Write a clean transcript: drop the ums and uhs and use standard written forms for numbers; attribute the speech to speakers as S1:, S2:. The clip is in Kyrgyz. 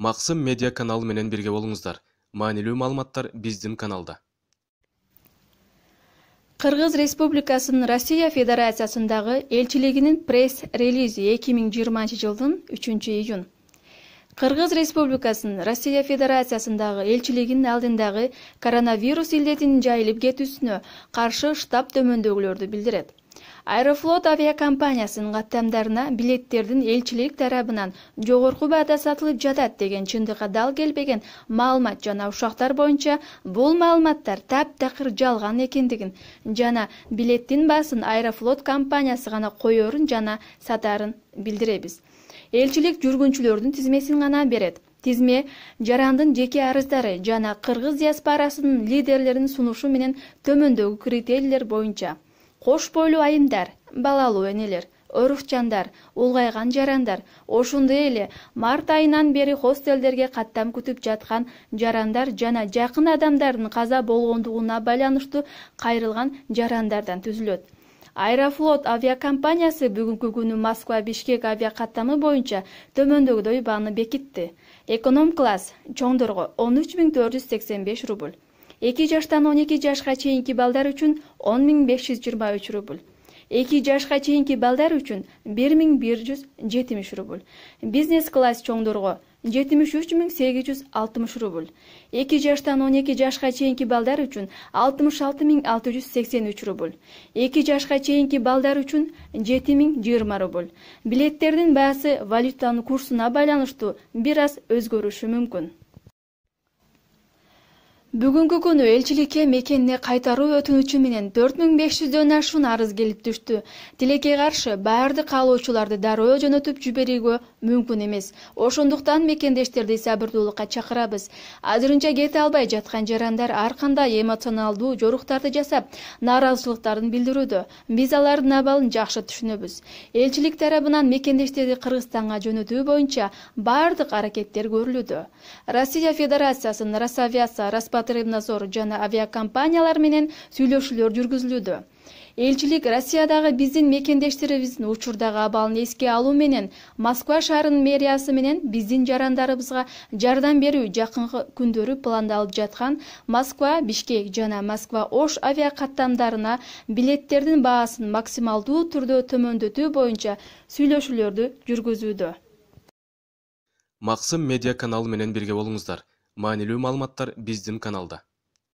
S1: Максым медиа каналы менен бирге болуңуздар. Маанилүү маалыматтар биздин каналда.
S2: Кыргыз Республикасынын Россия Федерациясындагы элчилигинин пресс-релизи 2020 жылдын 3-июнь. Кыргыз Республикасынын Россия Федерациясындагы элчилигинин алдындагы коронавирус илдетинин жайылып кетүүсүнө каршы штаб төмөндөгүлөрдү билдирет. Аэрофлот авиакомпаниясынын каттамдарына билеттердин элчилик тарабынан жогорку баада сатылып жатат деген чындыкка дал келбеген маалымат жана ушактар боюнча бул маалыматтар таптакыр жалган экендигин жана билеттин баасын Аэрофлот компаниясы гана коерун жана сатарын билдиребиз. Элчилик жүргүнчүлөрдүн тизмесин гана берет. Тизме жарандын жеке арыздары жана кыргыз диаспорасынын лидерлеринин сунушу менен төмөндөгү критерийлер боюнча кош бойлуу айымдар, балалуу энелер, өрүкчандар, улгайган жарандар, ошондой эле март айынан бери хостелдерге каттам күтүп жаткан жарандар жана жакын адамдардын каза болгондугуна байланыштуу кайрылган жарандардан түзүлөт. Аэрофлот авиакомпаниясы бүгүнкү күнү Москва-Бишкек авиакаттамы боюнча төмөндөгүдөй бааны бекитти. Эконом класс чоңдорго 13.485 рубль. 2 жаштан 12 жашка чейинки балдар үчүн 10.523 рубль. 2 жашка чейинки балдар үчүн 1.170 рубль. Бизнес класс чоңдорго 73.860 рубль. 2 жаштан 12 жашка чейинки балдар үчүн 66.683 рубль. 2 жашка чейинки балдар үчүн 7.020 рубль. Билеттердин баасы валютанын курсуна байланыштуу бир аз өзгөрүшү мүмкүн. Бүгүнкү күнү элчиликке мекенине кайтаруу өтүнүчү менен 4500дөн ашуун арыз келип түштү. Тилекке каршы баардык каалоочуларды дароо жөнөтүп жиберүүгө мүмкүн эмес. Ошондуктан мекендештерди сабырдуулукка чакырабыз. Азырынча кете албай жаткан жарандар ар кандай эмоционалдуу жоруктарды жасап, нааразычылыктарын билдирүүдө. Биз алардын абалын жакшы түшүнөбүз. Элчилик тарабынан мекендештерди Кыргызстанга жөнөтүү боюнча баардык аракеттер көрүлүүдө. Россия Федерациясынын Росавиация, Роспотребнадзор жана авиакомпаниялар менен сүйлөшүүлөр жүргүзүлүүдө. Элчилик Россиядагы биздин мекендештерибиздин учурдагы абалын эске алуу менен Москва шаарынын мэриясы менен биздин жарандарыбызга жардам берүү жакынкы күндөрү пландалып жаткан Москва-Бишкек жана Москва-Ош авиакаттамдарына билеттердин баасын максималдуу түрдө төмөндөтүү боюнча сүйлөшүүлөрдү жүргүзүүдө.
S1: Максым медиа каналы менен бирге болуңуздар. Маанилүү маалыматтар биздин каналда.